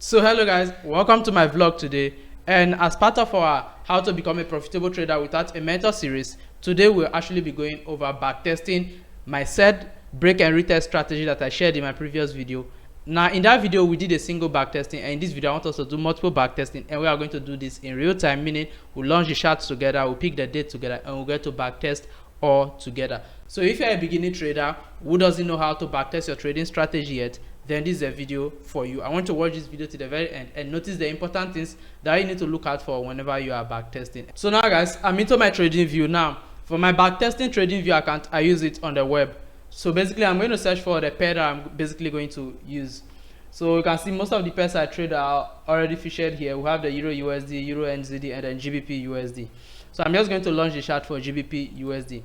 So hello guys, welcome to my vlog today, and as part of our how to become a profitable trader without a mentor series, today we'll actually be going over backtesting my said break and retest strategy that I shared in my previous video. Now in that video we did a single backtesting, and in this video I want us to do multiple backtesting, and we are going to do this in real time, meaning we'll launch the charts together, we'll pick the date together, and we'll get to backtest all together. So if you're a beginning trader who doesn't know how to backtest your trading strategy yet, then this is a video for you. I want you to watch this video to the very end and notice the important things that you need to look out for whenever you are backtesting. So now guys, I'm into my trading view. Now for my backtesting trading view account, I use it on the web. So basically I'm going to search for the pair that I'm basically going to use. So you can see most of the pairs I trade are already featured here. We have the Euro USD, Euro NZD, and then GBP USD. So I'm just going to launch the chart for GBP USD.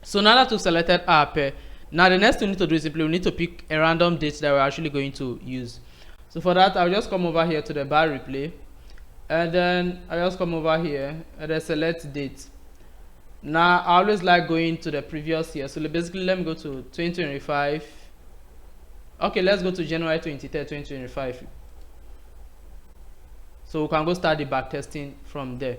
So now that we've selected our pair, now the next thing we need to do is simply we need to pick a random date that we're actually going to use. So for that, I'll just come over here to the bar replay, and then I'll just come over here and then select date. Now I always like going to the previous year, so basically let me go to 2025. Okay, let's go to January 23rd, 2025. So we can go start the backtesting from there.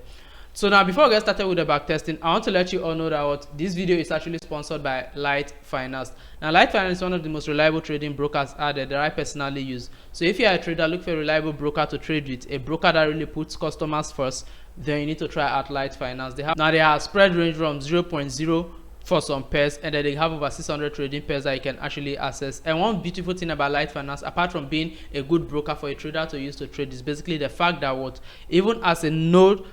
So now before we get started with the backtesting, I want to let you all know that this video is actually sponsored by Light Finance. Now Light Finance is one of the most reliable trading brokers out there that I personally use. So if you are a trader, look for a reliable broker to trade with, a broker that really puts customers first, then you need to try out Light Finance. They have spread range from 0.0 for some pairs, and then they have over 600 trading pairs that you can actually access. And one beautiful thing about Light Finance, apart from being a good broker for a trader to use to trade, is basically the fact that even as a no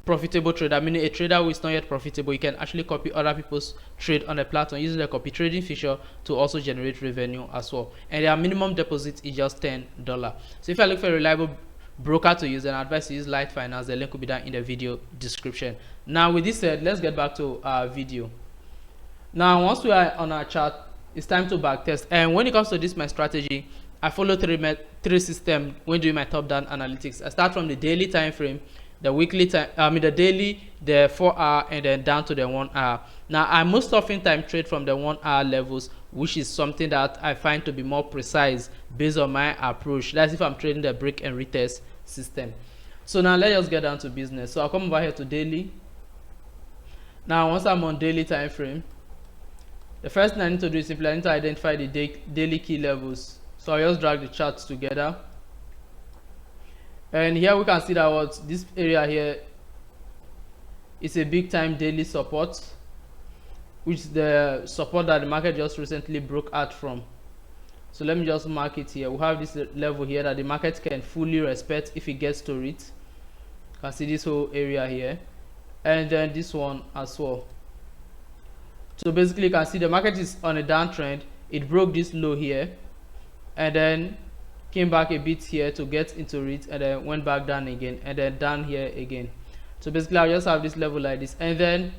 profitable trader, meaning a trader who is not yet profitable, you can actually copy other people's trade on the platform using the copy trading feature to also generate revenue as well. And their minimum deposit is just $10. So if I look for a reliable broker to use, then I advise to use Light Finance. The link will be down in the video description. Now with this said, let's get back to our video. Now once we are on our chart, it's time to backtest. And when it comes to this my strategy, I follow three systems when doing my top down analytics. I start from the daily time frame, the weekly time, the daily, the 4 hour, and then down to the 1 hour. Now I most often time trade from the 1 hour levels, which is something that I find to be more precise based on my approach. That's if I'm trading the break and retest system. So now let's just get down to business. So I'll come over here to daily. Now once I'm on daily time frame, the first thing I need to do is simply I need to identify the daily key levels. So I'll just drag the charts together. And here we can see that this area here is a big time daily support, which is the support that the market just recently broke out from. So let me just mark it here. We have this level here that the market can fully respect if it gets to it. You can see this whole area here, and then this one as well. So basically you can see the market is on a downtrend. It broke this low here and then came back a bit here to get into it, and then went back down again, and then down here again. So basically I'll just have this level like this, and then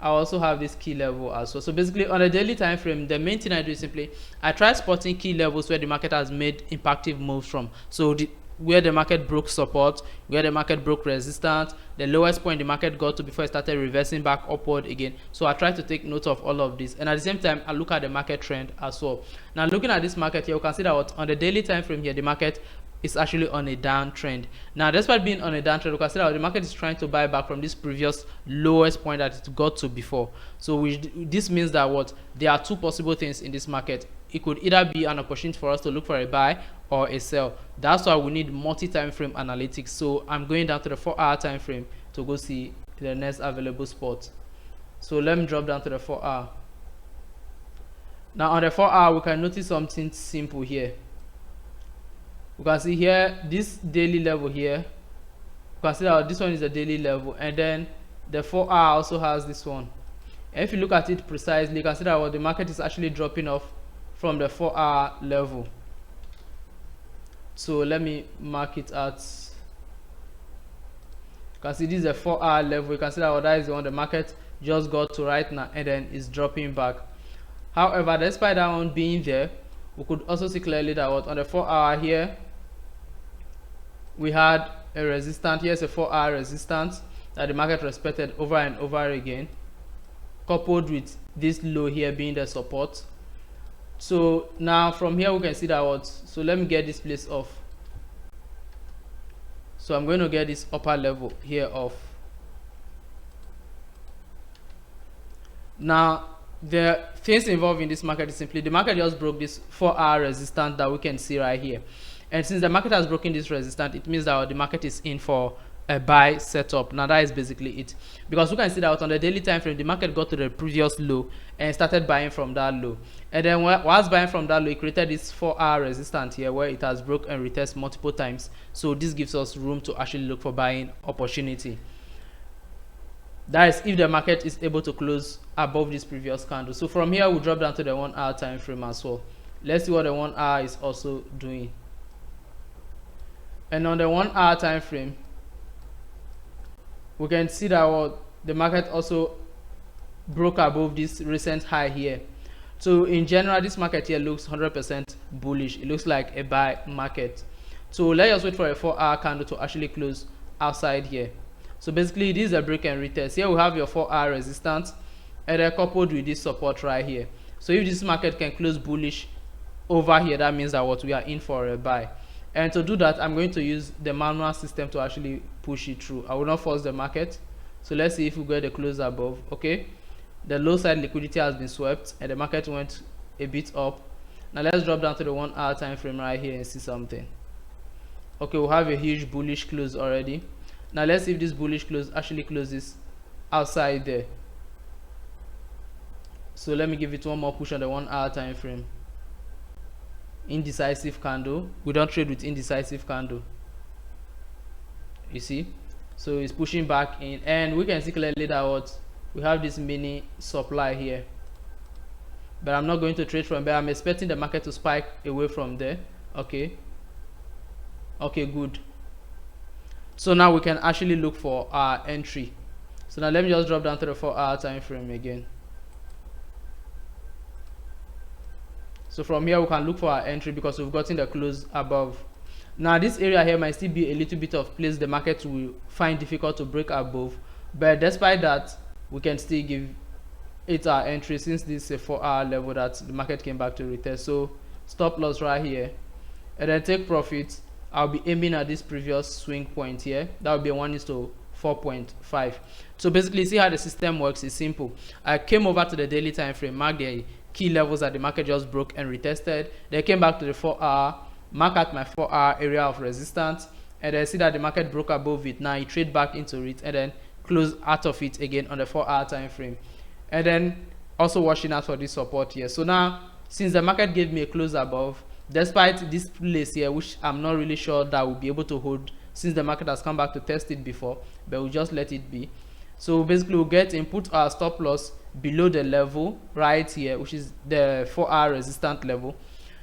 I also have this key level as well. So basically on a daily time frame, the main thing I do is simply I try spotting key levels where the market has made impactive moves from. So where the market broke support, where the market broke resistance, the lowest point the market got to before it started reversing back upward again. So I try to take note of all of this, and at the same time I look at the market trend as well. Now looking at this market here, you can see that on the daily time frame here, the market is actually on a downtrend. Now despite being on a downtrend, you can see that the market is trying to buy back from this previous lowest point that it got to before. So this means that there are two possible things in this market. It could either be an opportunity for us to look for a buy or a sell. That's why we need multi-time frame analytics. So I'm going down to the 4 hour time frame to go see the next available spot. So let me drop down to the 4 hour. Now on the 4 hour, we can notice something simple here. We can see here this daily level here. You can see that this one is a daily level, and then the 4 hour also has this one. And if you look at it precisely, you can see that the market is actually dropping off from the 4 hour level. So let me mark it at, you can see this is a 4 hour level. You can see that is the one the market just got to right now, and then it's dropping back. However, despite that one being there, we could also see clearly that on the 4 hour here, we had a resistance. Here's a 4 hour resistance that the market respected over and over again, coupled with this low here being the support. So now from here we can see that so let me get this place off. So I'm going to get this upper level here off. Now the things involved in this market is simply the market just broke this 4-hour resistance that we can see right here, and since the market has broken this resistance, it means that the market is in for a buy setup. Now that is basically it, because we can see that on the daily time frame the market got to the previous low and started buying from that low, and then whilst buying from that low it created this 4-hour resistance here where it has broke and retest multiple times. So this gives us room to actually look for buying opportunity. That is if the market is able to close above this previous candle. So from here we'll drop down to the 1-hour time frame as well. Let's see what the 1 hour is also doing. And on the 1-hour time frame we can see that the market also broke above this recent high here. So in general this market here looks 100% bullish. It looks like a buy market. So let's just wait for a 4-hour candle to actually close outside here. So basically this is a break and retest. Here we have your 4-hour resistance and then coupled with this support right here. So if this market can close bullish over here, that means that we are in for a buy. And to do that I'm going to use the manual system to actually push it through. I will not force the market. So let's see if we get a close above. Okay, the low side liquidity has been swept and the market went a bit up. Now let's drop down to the 1-hour time frame right here and see something. Okay, we'll have a huge bullish close already. Now let's see if this bullish close actually closes outside there. So let me give it one more push on the 1-hour time frame. Indecisive candle. We don't trade with indecisive candle. You see, so it's pushing back in, and we can see clearly that we have this mini supply here, but I'm not going to trade from there. I'm expecting the market to spike away from there. Okay, good. So now we can actually look for our entry. So now let me just drop down to the 4-hour time frame again. So from here we can look for our entry because we've gotten the close above. Now this area here might still be a little bit of place the market will find difficult to break above, but despite that we can still give it our entry since this is a 4-hour level that the market came back to retest. So stop loss right here and then take profit. I'll be aiming at this previous swing point here. That will be a 1:4.5. So basically see how the system works is simple. I came over to the daily time frame, marked the key levels that the market just broke and retested. Then came back to the 4-hour, mark at my 4-hour area of resistance, and then see that the market broke above it. Now you trade back into it and then close out of it again on the 4-hour time frame, and then also watching out for this support here. So now since the market gave me a close above, despite this place here which I'm not really sure that we'll be able to hold since the market has come back to test it before, but we'll just let it be. So basically we'll get input our stop loss below the level right here, which is the 4-hour resistance level.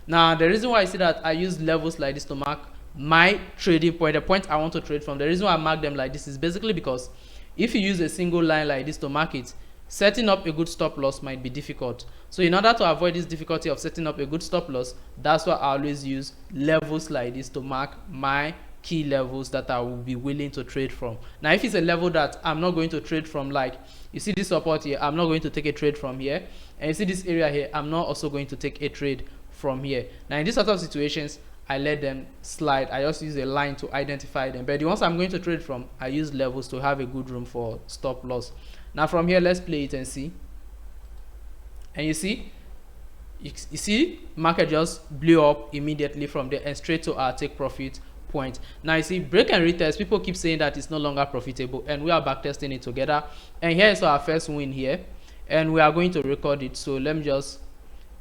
Now the reason why I see that I use levels like this to mark my trading point, the point I want to trade from, the reason why I mark them like this is basically because if you use a single line like this to mark it, setting up a good stop loss might be difficult. So in order to avoid this difficulty of setting up a good stop loss, that's why I always use levels like this to mark my key levels that I will be willing to trade from. Now if it's a level that I'm not going to trade from, like you see this support here, I'm not going to take a trade from here, and you see this area here, I'm not also going to take a trade from here. Now in these sort of situations I let them slide. I just use a line to identify them, but the ones I'm going to trade from, I use levels to have a good room for stop loss. Now from here let's play it and see. And you see market just blew up immediately from there and straight to our take profit point. Now you see break and retest, people keep saying that it's no longer profitable, and we are backtesting it together, and here is our first win here, and we are going to record it. So let me just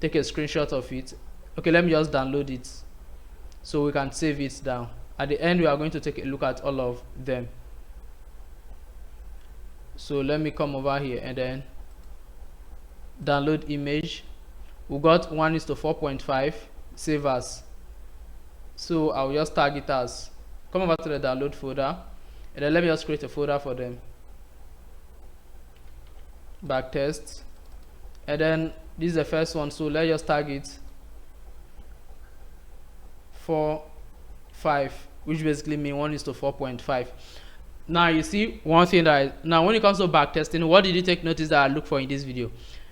take a screenshot of it. Okay, let me just download it so we can save it down. At the end we are going to take a look at all of them. So let me come over here and then download image. We got 1:4.5, save as. So I'll just tag it as, come over to the download folder, and then let me just create a folder for them, backtest, and then this is the first one, so let's just tag it 4.5, which basically means 1:4.5. Now you see one thing that now when it comes to backtesting, what did you take notice that I look for in this video?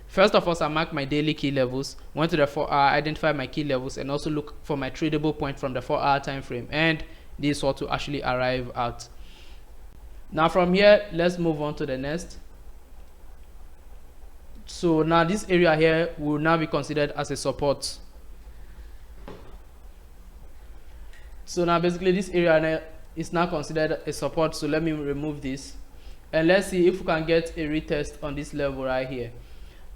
First of all, I marked my daily key levels, went to the 4-hour, identified my key levels, and also look for my tradable point from the 4-hour time frame. And this is what to actually arrive at. Now from here, let's move on to the next. So now this area here will now be considered as a support. So now basically this area is now considered a support. So let me remove this, and let's see if we can get a retest on this level right here.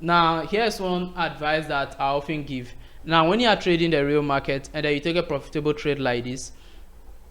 Now here's one advice that I often give. Now when you are trading the real market and then you take a profitable trade like this,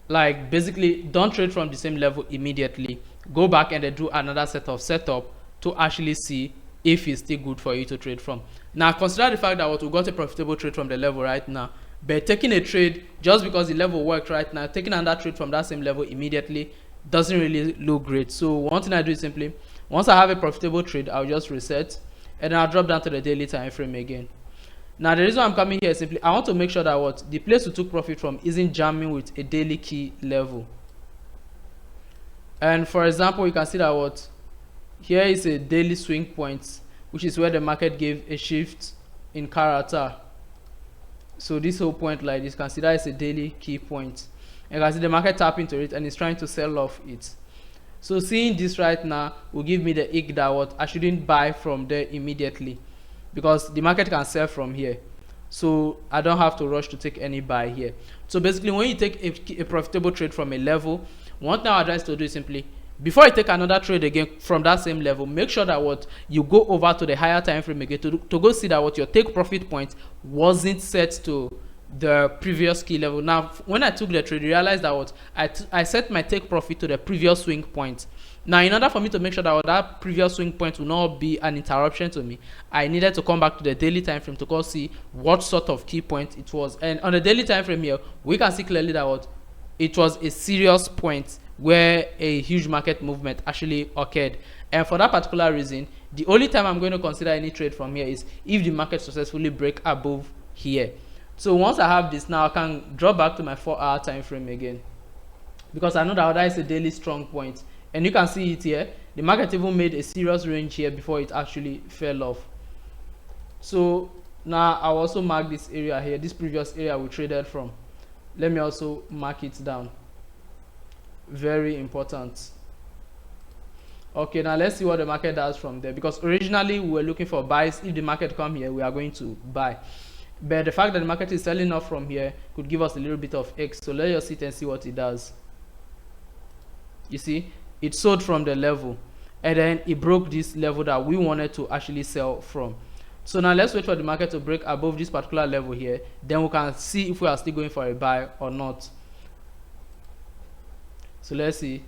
like basically don't trade from the same level immediately. Go back and then do another set of setup to actually see if it's still good for you to trade from. Now consider the fact that what we got a profitable trade from the level right now, but taking a trade just because the level worked right now, taking another trade from that same level immediately doesn't really look great. So one thing I do is simply, once I have a profitable trade, I'll just reset and then I'll drop down to the daily time frame again. Now the reason I'm coming here is simply I want to make sure that what the place we took profit from isn't jamming with a daily key level. And for example, you can see that what here is a daily swing point, which is where the market gave a shift in character. So this whole point like this, consider as a daily key point. And you can see the market tap into it and it's trying to sell off it. So seeing this right now will give me the ick that what I shouldn't buy from there immediately, because the market can sell from here. So I don't have to rush to take any buy here. So basically when you take a profitable trade from a level, one thing I advise to do is simply, before you take another trade again from that same level, make sure that what you go over to the higher time frame again to go see that what your take profit point wasn't set to the previous key level. Now when I took the trade, realized that what I set my take profit to the previous swing point. Now in order for me to make sure that that previous swing point will not be an interruption to me, I needed to come back to the daily time frame to go see what sort of key point it was. And on the daily time frame here, we can see clearly that what it was a serious point where a huge market movement actually occurred. And for that particular reason, the only time I'm going to consider any trade from here is if the market successfully break above here. So once I have this, now I can drop back to my 4-hour time frame again, because I know that is a daily strong point. And you can see it here, the market even made a serious range here before it actually fell off. So now I'll also mark this area here, this previous area we traded from. Let me also mark it down. Very important. Okay, now let's see what the market does from there, because originally we were looking for buys. If the market come here, we are going to buy, but the fact that the market is selling off from here could give us a little bit of X. So let's just sit and see what it does. You see, it sold from the level and then it broke this level that we wanted to actually sell from. So now let's wait for the market to break above this particular level here, then we can see if we are still going for a buy or not. So let's see. You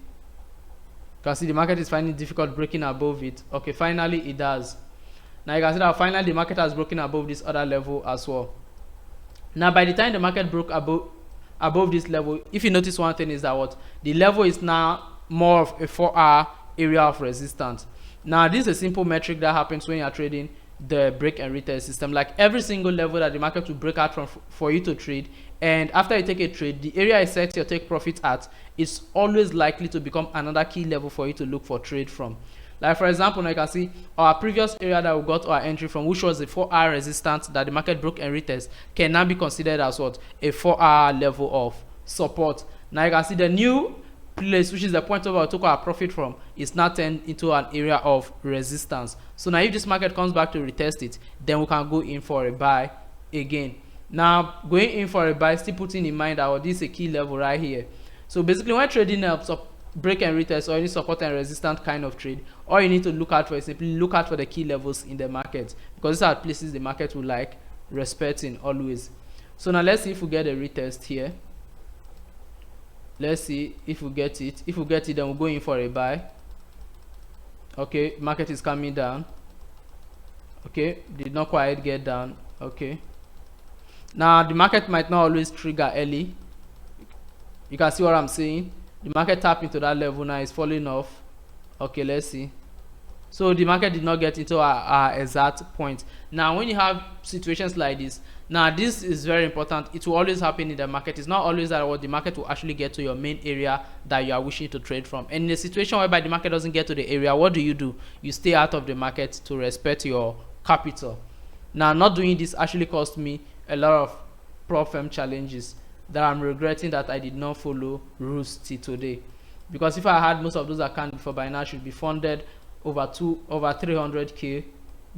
can see the market is finding it difficult breaking above it. Okay, finally it does. Now you can see that finally the market has broken above this other level as well. Now by the time the market broke above this level, if you notice one thing is that what the level is now more of a 4-hour area of resistance. Now this is a simple metric that happens when you are trading the break and retest system. Like every single level that the market will break out from for you to trade, and after you take a trade, the area I set your take profit at is always likely to become another key level for you to look for trade from. Like for example, now you can see our previous area that we got our entry from, which was a 4-hour resistance that the market broke and retest, can now be considered as what a 4-hour level of support. Now you can see the new place, which is the point where we took our profit from, is now turned into an area of resistance. So now if this market comes back to retest it, then we can go in for a buy again. Now going in for a buy, still putting in mind that this is a key level right here. So basically when trading break and retest or any support and resistance kind of trade, all you need to look out for is simply look out for the key levels in the market, because these are places the market will like respecting always. So now let's see if we get a retest here. Let's see if we get it. If we get it, then we'll go in for a buy. Okay, market is coming down. Okay, did not quite get down. Okay, now the market might not always trigger early. You can see what I'm saying. The market tapped into that level, now it's falling off. Okay, let's see. So the market did not get into our exact point. Now when you have situations like this, now this is very important. It will always happen in the market. It's not always that what the market will actually get to your main area that you are wishing to trade from. And in a situation whereby the market doesn't get to the area, what do? You stay out of the market to respect your capital. Now not doing this actually cost me a lot of prop firm challenges. that I'm regretting that I did not follow rules till today. Because if I had most of those accounts before, by now I should be funded over 300k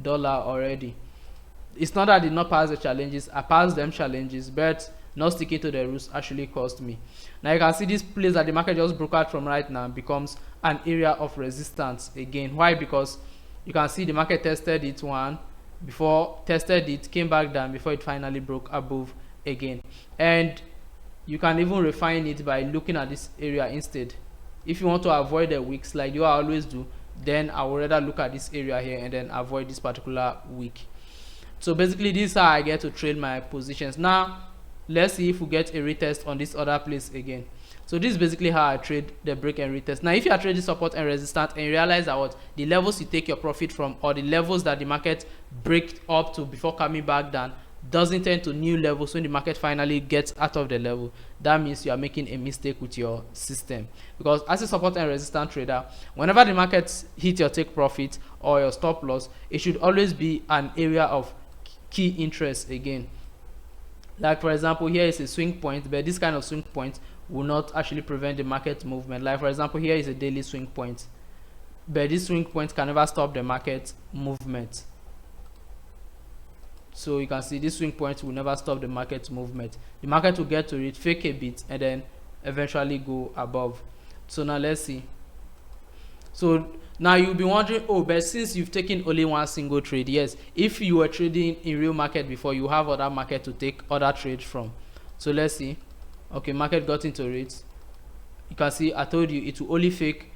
dollar already. It's not that I did not pass the challenges, I passed them challenges, but not sticking to the rules actually cost me. Now you can see this place that the market just broke out from right now becomes an area of resistance again. Why? Because you can see the market tested it one before, tested it, came back down before it finally broke above again. And you can even refine it by looking at this area instead. If you want to avoid the wicks like you always do, then I would rather look at this area here and then avoid this particular wick. So basically this is how I get to trade my positions. Now let's see if we get a retest on this other place again. So this is basically how I trade the break and retest. Now if you are trading support and resistance and you realize that what the levels you take your profit from, or the levels that the market break up to before coming back down, doesn't turn to new levels when the market finally gets out of the level, that means you are making a mistake with your system. Because as a support and resistance trader, whenever the market hit your take profit or your stop loss, it should always be an area of key interest again. Like for example, here is a swing point, but this kind of swing point will not actually prevent the market movement. Like for example, here is a daily swing point, but this swing point can never stop the market movement. So you can see this swing point will never stop the market movement. The market will get to it, fake a bit, and then eventually go above. So now let's see. So now you'll be wondering, oh, but since you've taken only one single trade, yes, if you were trading in real market before, you have other market to take other trades from. So let's see. Okay, market got into it. You can see I told you it will only fake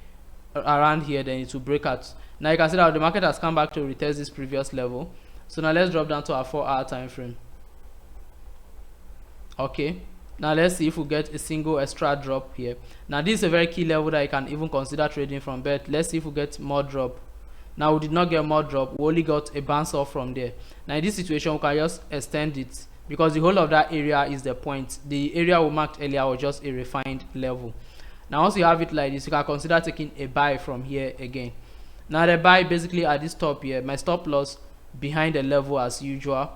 around here, then it will break out. Now you can see that the market has come back to retest this previous level. So now let's drop down to our 4-hour time frame. Okay, now let's see if we get a single extra drop here. Now this is a very key level that you can even consider trading from, but let's see if we get more drop. Now we did not get more drop, we only got a bounce off from there. Now in this situation we can just extend it, because the whole of that area is the point. The area we marked earlier was just a refined level. Now once you have it like this, you can consider taking a buy from here again. Now the buy basically at this top here, my stop loss behind the level as usual.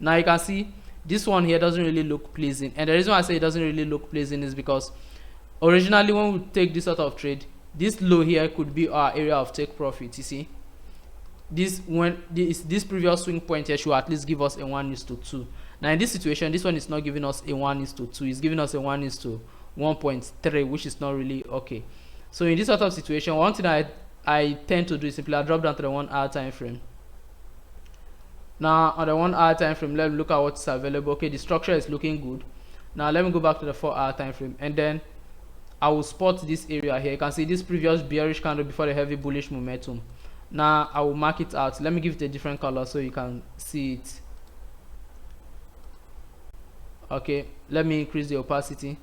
Now you can see this one here doesn't really look pleasing, and the reason why I say it doesn't really look pleasing is because originally when we take this sort of trade, this low here could be our area of take profit. You see, this previous swing point here should at least give us a 1:2. Now in this situation, this one is not giving us a 1:2, it's giving us a 1:1.3, which is not really okay. So in this sort of situation, one thing I tend to do is simply I drop down to the 1-hour time frame. Now on the 1-hour time frame, let's look at what's available. Okay, the structure is looking good. Now let me go back to the 4-hour time frame, and then I will spot this area here. You can see this previous bearish candle before the heavy bullish momentum. Now I will mark it out. Let me give it a different color so you can see it. Okay, let me increase the opacity.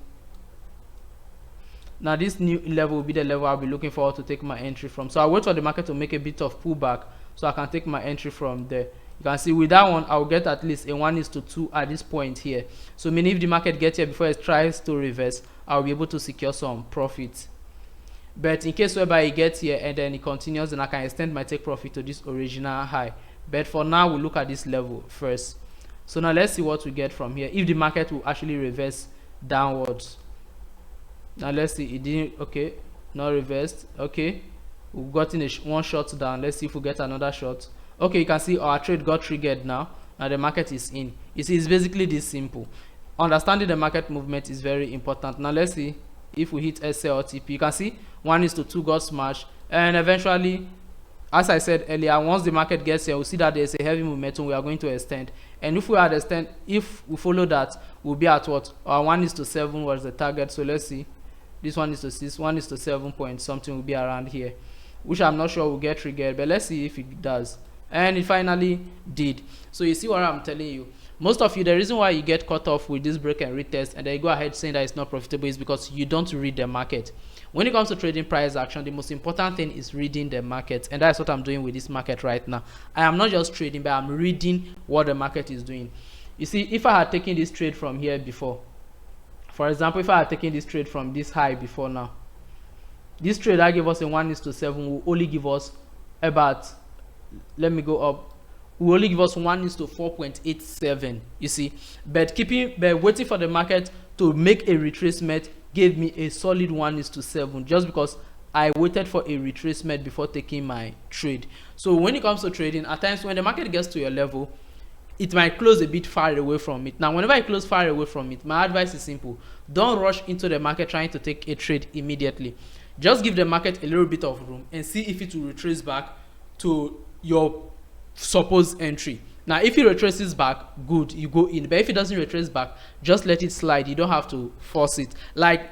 Now this new level will be the level I'll be looking forward to take my entry from. So I'll wait for the market to make a bit of pullback so I can take my entry from there. You can see with that one, I'll get at least a 1:2 at this point here. So meaning if the market gets here before it tries to reverse, I'll be able to secure some profit. But in case whereby it gets here and then it continues, then I can extend my take profit to this original high. But for now, we'll look at this level first. So now let's see what we get from here. If the market will actually reverse downwards. Now let's see, it didn't. Okay, not reversed. Okay, we've gotten one shot down. Let's see if we get another shot. Okay, you can see our trade got triggered now. Now the market is in. You see, it's basically this simple. Understanding the market movement is very important. Now let's see if we hit SL or TP. You can see 1:2 got smashed, and eventually, as I said earlier, once the market gets here, we'll see that there's a heavy momentum. We are going to extend, and if we are extend, if we follow that, we'll be at what? Our 1:7 was the target. So let's see. This 1:6, 1:7 point something will be around here, which I'm not sure will get triggered, but let's see if it does. And it finally did. So you see what I'm telling you. Most of you, the reason why you get cut off with this break and retest and then you go ahead saying that it's not profitable is because you don't read the market. When it comes to trading price action, the most important thing is reading the market, and that's what I'm doing with this market right now. I am not just trading, but I'm reading what the market is doing. You see, if I had taken this trade from here before, for example, if I had taken this trade from this high before now, this trade that gave us a 1:7 will only give us about, let me go up, will only give us 1:4.87. You see, but waiting for the market to make a retracement gave me a solid 1:7, just because I waited for a retracement before taking my trade. So when it comes to trading, at times when the market gets to your level, it might close a bit far away from it. Now whenever I close far away from it, my advice is simple: don't rush into the market trying to take a trade immediately. Just give the market a little bit of room and see if it will retrace back to your supposed entry. Now if it retraces back, good, you go in. But if it doesn't retrace back, just let it slide. You don't have to force it. Like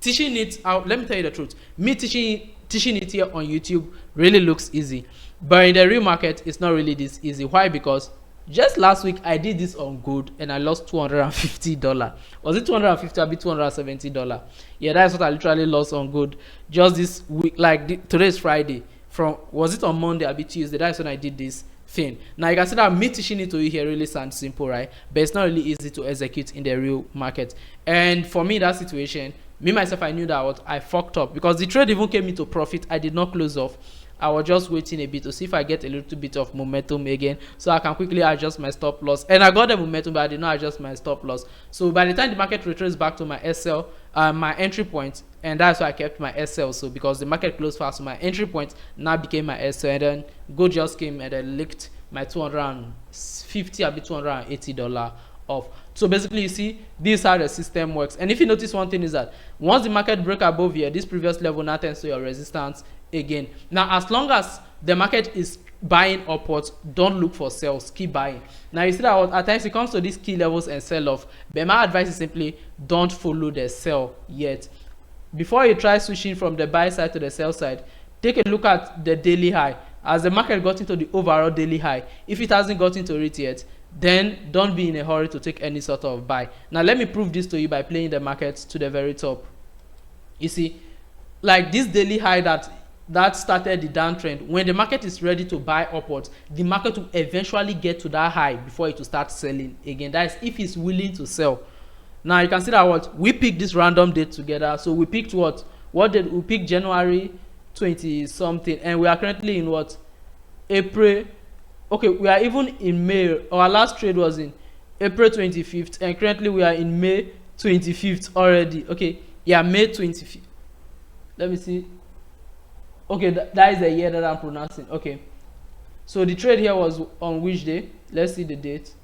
teaching it out, let me tell you the truth, me teaching it here on YouTube really looks easy, but in the real market it's not really this easy. Why? Because just last week I did this on gold and I lost $250. Was it 250 or $270? Yeah, that's what I literally lost on gold just this week. Like today's Friday, from, was it on Monday or Tuesday? That's when I did this thing. Now you can see that me teaching it to you here really sounds simple, right? But it's not really easy to execute in the real market. And for me, that situation, me myself, I knew that what I fucked up, because the trade even came into profit. I did not close off. I was just waiting a bit to see if I get a little bit of momentum again, so I can quickly adjust my stop loss. And I got the momentum, but I did not adjust my stop loss. So by the time the market retraced back to my SL, my entry point, and that's why I kept my SL. So because the market closed fast, so my entry point now became my SL, and then gold just came and then licked my $250 or $280 off. So basically, you see, this is how the system works. And if you notice, one thing is that once the market break above here, this previous level now tends to your resistance again. Now as long as the market is buying upwards, don't look for sales, keep buying. Now you see that at times it comes to these key levels and sell off, but my advice is simply don't follow the sell yet. Before you try switching from the buy side to the sell side, take a look at the daily high. As the market got into the overall daily high, if it hasn't got into it yet, then don't be in a hurry to take any sort of buy. Now let me prove this to you by playing the market to the very top. You see, like this daily high that started the downtrend, when the market is ready to buy upwards, the market will eventually get to that high before it will start selling again. That is if it's willing to sell. Now you can see that what we picked this random date together. So we picked what did we pick? January 20 something, and we are currently in what, April. Okay, we are even in May. Our last trade was in April 25th, and currently we are in May 25th already. Okay, yeah, May 25th. Let me see. Okay, that is the year that I'm pronouncing. Okay, so the trade here was on which day? Let's see the date.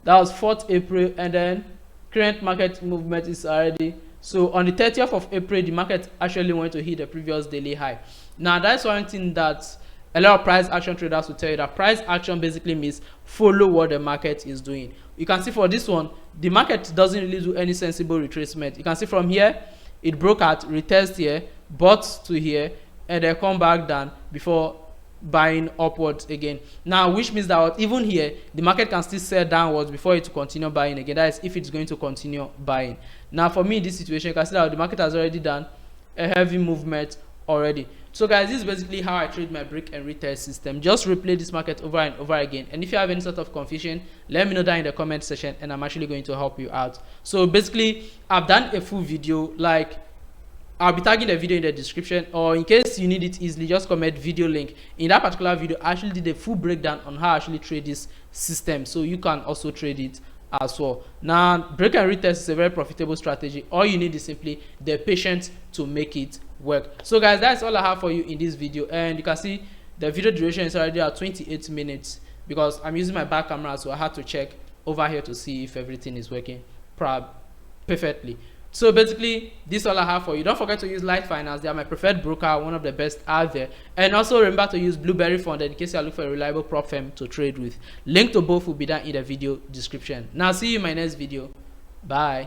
That was 4th April, and then current market movement is already, so on the 30th of April the market actually went to hit the previous daily high. Now that's one thing that a lot of price action traders will tell you, that price action basically means follow what the market is doing. You can see for this one, the market doesn't really do any sensible retracement. You can see from here, it broke out, retest here, bought to here, and then come back down before buying upwards again. Now, which means that even here, the market can still sell downwards before it to continue buying again. That is if it's going to continue buying. Now, for me, in this situation, you can see that the market has already done a heavy movement already. So guys, this is basically how I trade my break and retest system. Just replay this market over and over again, and if you have any sort of confusion, let me know down in the comment section and I'm actually going to help you out. So basically, I've done a full video, like I'll be tagging the video in the description, or in case you need it easily, just comment video link. In that particular video, I actually did a full breakdown on how I actually trade this system, so you can also trade it as well. Now, break and retest is a very profitable strategy. All you need is simply the patience to make it work. So guys, that's all I have for you in this video, and you can see the video duration is already at 28 minutes because I'm using my back camera, so I had to check over here to see if everything is working perfectly. So basically, this is all I have for you. Don't forget to use Light Finance. They are my preferred broker, one of the best out there. And also remember to use Blueberry Fund in case you are looking for a reliable prop firm to trade with. Link to both will be down in the video description. Now see you in my next video. Bye.